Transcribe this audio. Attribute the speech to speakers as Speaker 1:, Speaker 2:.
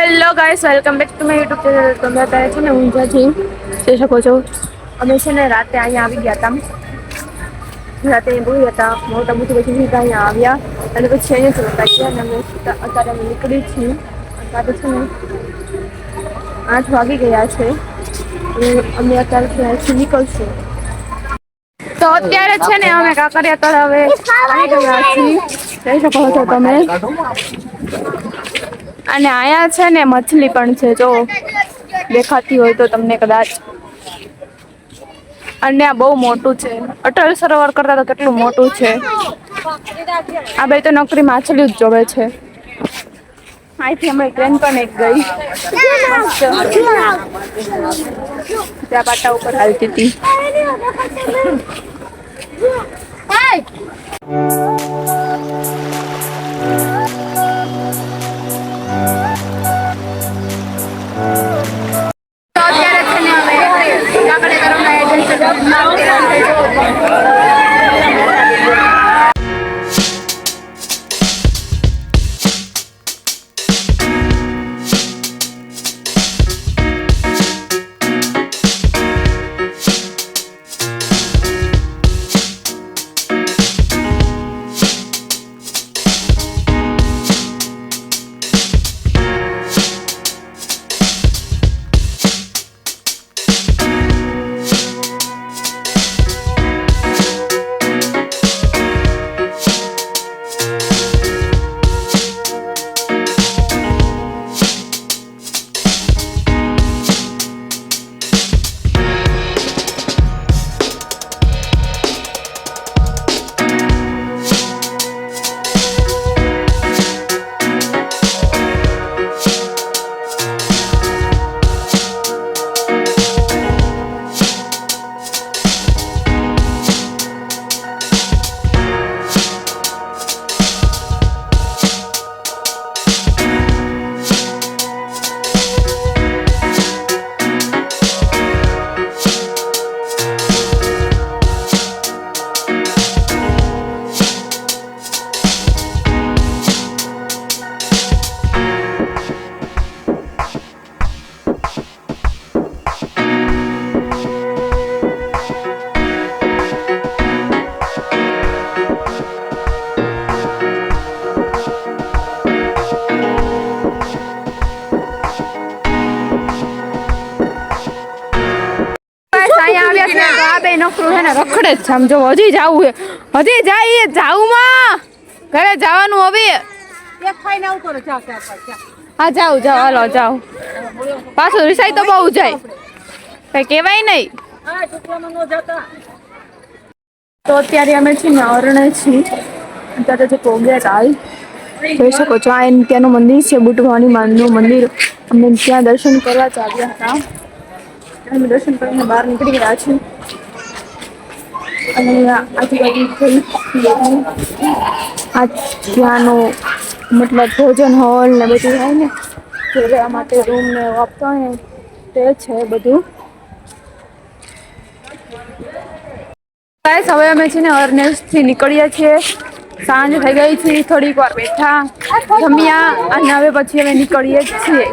Speaker 1: Hello guys, welcome back to my YouTube channel. તમે અત્યારે છે ને ઊંઝાથી જોઈ શકો છો. અમે છે ને રાતે અહીંયા આવી ગયા હતા. રાતે બહુ હતા મોટા મોટી પછી સીધા અહીંયા આવ્યા અને પછી અહીંયા ચડતા ગયા અને અત્યારે અમે નીકળી છીએ. અત્યારે છે ને 8 વાગી ગયા છે. અમે અત્યારેથી અહીંથી નીકળશું. તો અત્યારે છે ને અમે કાંકરિયા તળાવે આવી ગયા છીએ. જોઈ શકો છો તમે. અને આયા છે ને મછલી પણ છે, જો દેખાતી હોય તો તમને કદાચ. અને આ બહુ મોટું છે, અટલ સરોવર કરતા તો કેટલું મોટું છે. આ બે તો નકરી માછલી જ જોવે છે. અહીંથી અમે ટ્રેન પણ એક ગઈ ત્યાં પાટા ઉપર હાલતી હતી. નોકરું છે ને રખડે જ છે. આમ જો હજી જવું છે, હજી જાય જાવું માં ઘરે જવાનું હવે. હા જાવ હાલો જાવ. પાછું રિસાઈ તો બહુ જાય, કઈ કેવાય નહીં. તો અત્યારે અમે છે ને અરણે છીએ. અત્યારે જે પોગ્યા હાલ જોઈ શકો છો. આ ત્યાંનું મંદિર છે, બુટવાની માનું મંદિર. અમે ત્યાં દર્શન કરવા જ આવ્યા હતા. અમે દર્શન કરીને બહાર નીકળી ગયા છીએ. અને આજુબાજુ આ ત્યાંનું મતલબ ભોજન હોલ ને બધું હોય ને, જે રહેવા માટે રૂમ ને આપતો હોય ને તે છે બધું. હવે અમે છે ને અરણેજથી નીકળીએ છીએ. સાંજ થઈ ગઈ છે, થોડીક વાર બેઠા જમ્યા અને હવે પછી અમે નીકળીએ છીએ.